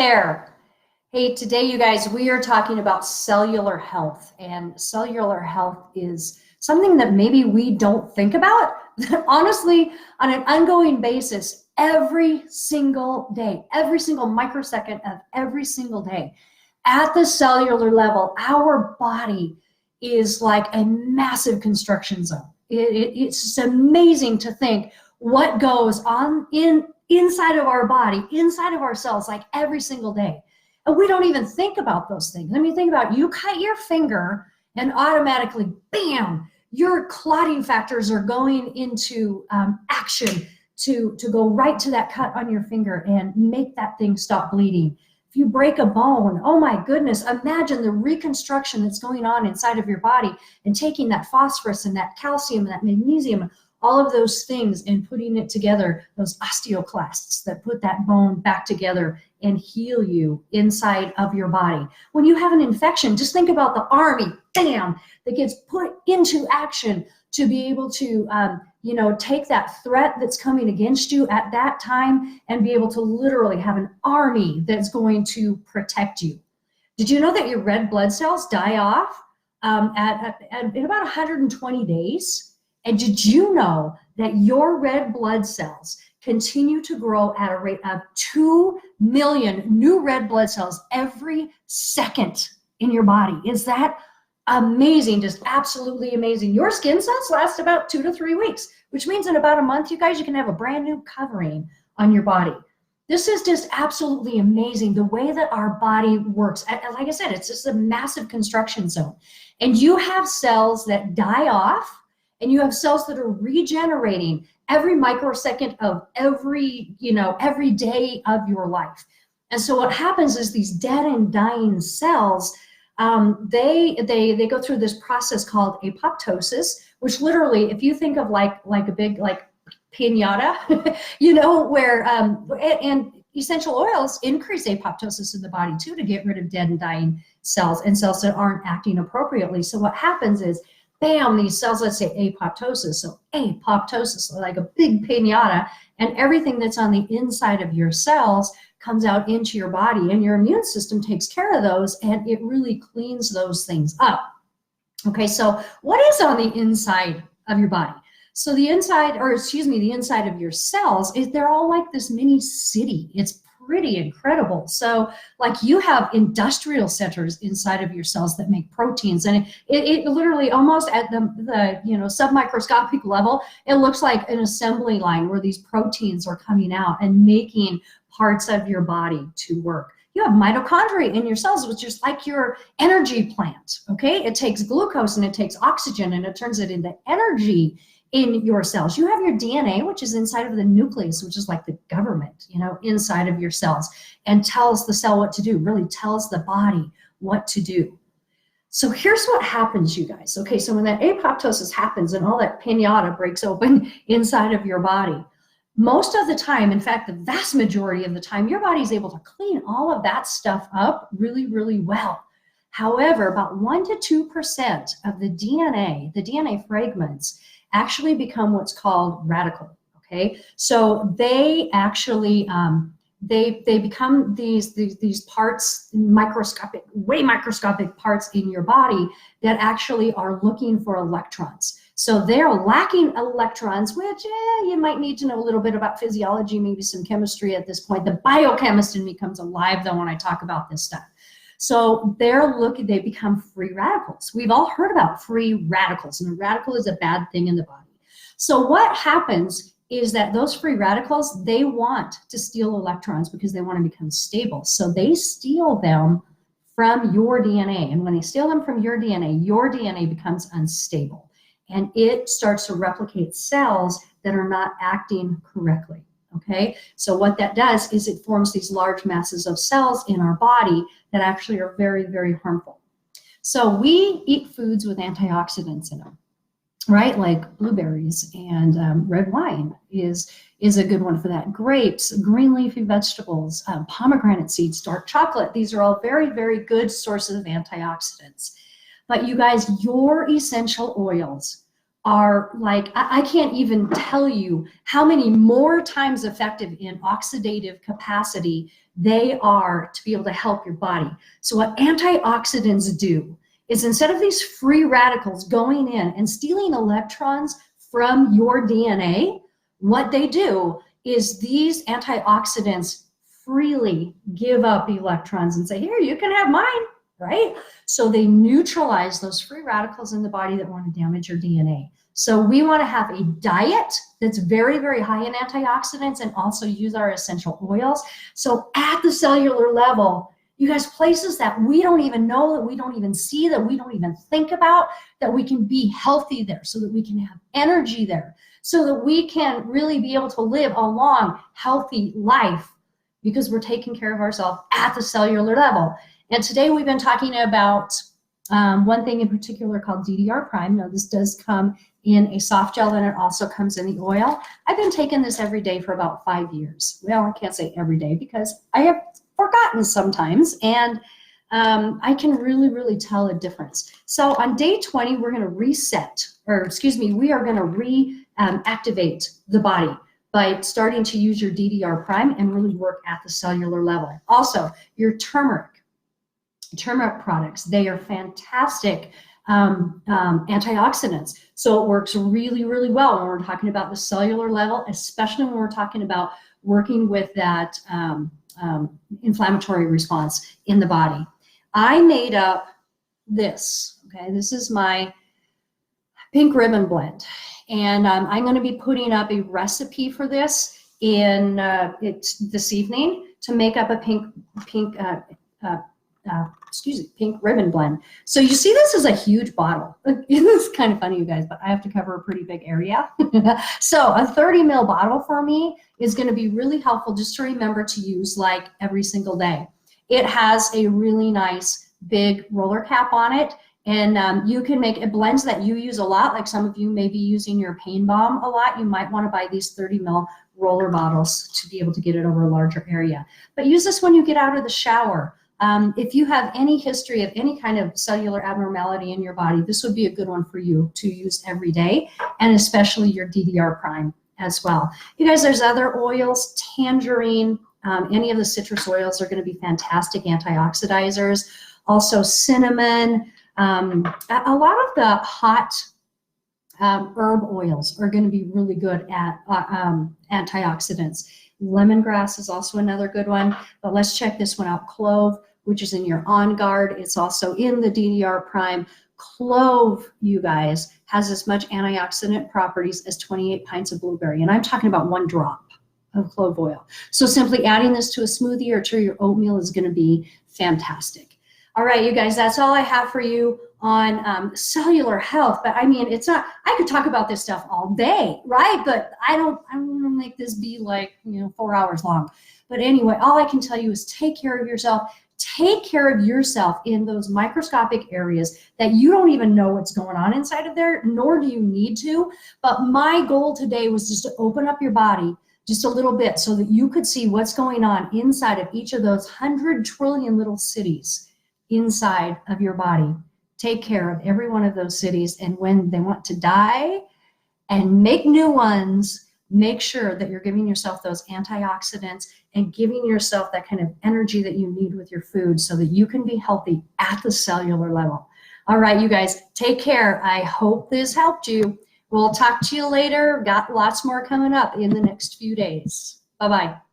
There. Hey, today, you guys, we are talking about cellular health, and cellular health is something that maybe we don't think about, honestly, on an ongoing basis, every single day, every single microsecond of every single day. At the cellular level, our body is like a massive construction zone. It's just amazing to think what goes on inside of our body, inside of our cells, like every single day. And we don't even think about those things. I mean, think about it. You cut your finger and automatically, bam, your clotting factors are going into action to go right to that cut on your finger and make that thing stop bleeding. If you break a bone, oh my goodness, imagine the reconstruction that's going on inside of your body and taking that phosphorus and that calcium and that magnesium, all of those things, and putting it together, those osteoclasts that put that bone back together and heal you inside of your body. When you have an infection, just think about the army, bam, that gets put into action to be able to take that threat that's coming against you at that time and be able to literally have an army that's going to protect you. Did you know that your red blood cells die off in about 120 days? And did you know that your red blood cells continue to grow at a rate of 2 million new red blood cells every second in your body? Is that amazing? Just absolutely amazing. Your skin cells last about 2 to 3 weeks, which means in about a month, you guys, you can have a brand new covering on your body. This is just absolutely amazing, the way that our body works. Like I said, it's just a massive construction zone. And you have cells that die off, and you have cells that are regenerating every microsecond of every day of your life. And so what happens is these dead and dying cells, they go through this process called apoptosis, which literally, if you think of like a big piñata, where and essential oils increase apoptosis in the body too, to get rid of dead and dying cells and cells that aren't acting appropriately. So what happens is, bam, these cells, let's say apoptosis. So apoptosis, like a big piñata, and everything that's on the inside of your cells comes out into your body, and your immune system takes care of those, and it really cleans those things up. Okay, so what is on the inside of your body? So the inside of your cells, they're all like this mini city. It's pretty incredible. So like you have industrial centers inside of your cells that make proteins, and it literally almost at the submicroscopic level, it looks like an assembly line where these proteins are coming out and making parts of your body to work. You have mitochondria in your cells, which is like your energy plant, okay? It takes glucose and it takes oxygen and it turns it into energy in your cells. You have your DNA, which is inside of the nucleus, which is like the government, inside of your cells, and tells the cell what to do, really tells the body what to do. So here's what happens, you guys. Okay, so when that apoptosis happens and all that piñata breaks open inside of your body, most of the time, in fact, the vast majority of the time, your body is able to clean all of that stuff up really, really well. However, about 1 to 2% of the DNA fragments actually become what's called radical. Okay, so they actually they become these parts, way microscopic parts in your body that actually are looking for electrons. So they're lacking electrons, which you might need to know a little bit about physiology, maybe some chemistry at this point. The biochemist in me comes alive though when I talk about this stuff. So they become free radicals. We've all heard about free radicals, and a radical is a bad thing in the body. So what happens is that those free radicals, they want to steal electrons because they want to become stable. So they steal them from your DNA. And when they steal them from your DNA becomes unstable. And it starts to replicate cells that are not acting correctly. Okay, so what that does is it forms these large masses of cells in our body that actually are very, very harmful. So we eat foods with antioxidants in them, right? Like blueberries and red wine is a good one for that. Grapes, green leafy vegetables, pomegranate seeds, dark chocolate. These are all very, very good sources of antioxidants. But you guys, your essential oils are like, I can't even tell you how many more times effective in oxidative capacity they are to be able to help your body. So what antioxidants do is, instead of these free radicals going in and stealing electrons from your DNA, what they do is these antioxidants freely give up electrons and say, here, you can have mine, right? So they neutralize those free radicals in the body that want to damage your DNA. So we want to have a diet that's very, very high in antioxidants, and also use our essential oils. So at the cellular level, you guys, places that we don't even know, that we don't even see, that we don't even think about, that we can be healthy there, so that we can have energy there, so that we can really be able to live a long, healthy life, because we're taking care of ourselves at the cellular level. And today we've been talking about one thing in particular called DDR prime. Now, this does come in a soft gel, and it also comes in the oil. I've been taking this every day for about 5 years. Well, I can't say every day because I have forgotten sometimes, and I can really, really tell a difference. So on day 20, we're going to reset, or excuse me, we are going to reactivate the body by starting to use your DDR prime and really work at the cellular level. Also, your turmeric products, they are fantastic antioxidants. So it works really, really well when we're talking about the cellular level, especially when we're talking about working with that inflammatory response in the body. I made up this, okay? This is my pink ribbon blend. And I'm going to be putting up a recipe for this in this evening to make up a pink ribbon blend. So you see, this is a huge bottle. It's kind of funny, you guys, but I have to cover a pretty big area. So a 30 ml bottle for me is going to be really helpful just to remember to use like every single day. It has a really nice big roller cap on it. And you can make it blends that you use a lot, like some of you may be using your pain balm a lot. You might want to buy these 30 ml roller bottles to be able to get it over a larger area. But use this when you get out of the shower. If you have any history of any kind of cellular abnormality in your body, this would be a good one for you to use every day, and especially your DDR prime as well. You guys, there's other oils, tangerine, any of the citrus oils are going to be fantastic antioxidizers. Also cinnamon. A lot of the hot herb oils are going to be really good at antioxidants. Lemongrass is also another good one, but let's check this one out. Clove, which is in your On Guard. It's also in the DDR prime. Clove, you guys, has as much antioxidant properties as 28 pints of blueberry. And I'm talking about 1 drop of clove oil. So simply adding this to a smoothie or to your oatmeal is going to be fantastic. All right, you guys, that's all I have for you on cellular health. But I mean, it's not, I could talk about this stuff all day, right? But I don't want to make this be like, 4 hours long. But anyway, all I can tell you is take care of yourself. Take care of yourself in those microscopic areas that you don't even know what's going on inside of there, nor do you need to. But my goal today was just to open up your body just a little bit so that you could see what's going on inside of each of those 100 trillion little cities inside of your body. Take care of every one of those cities, and when they want to die and make new ones, make sure that you're giving yourself those antioxidants and giving yourself that kind of energy that you need with your food so that you can be healthy at the cellular level. All right, you guys, take care. I hope this helped you. We'll talk to you later. Got lots more coming up in the next few days. Bye-bye.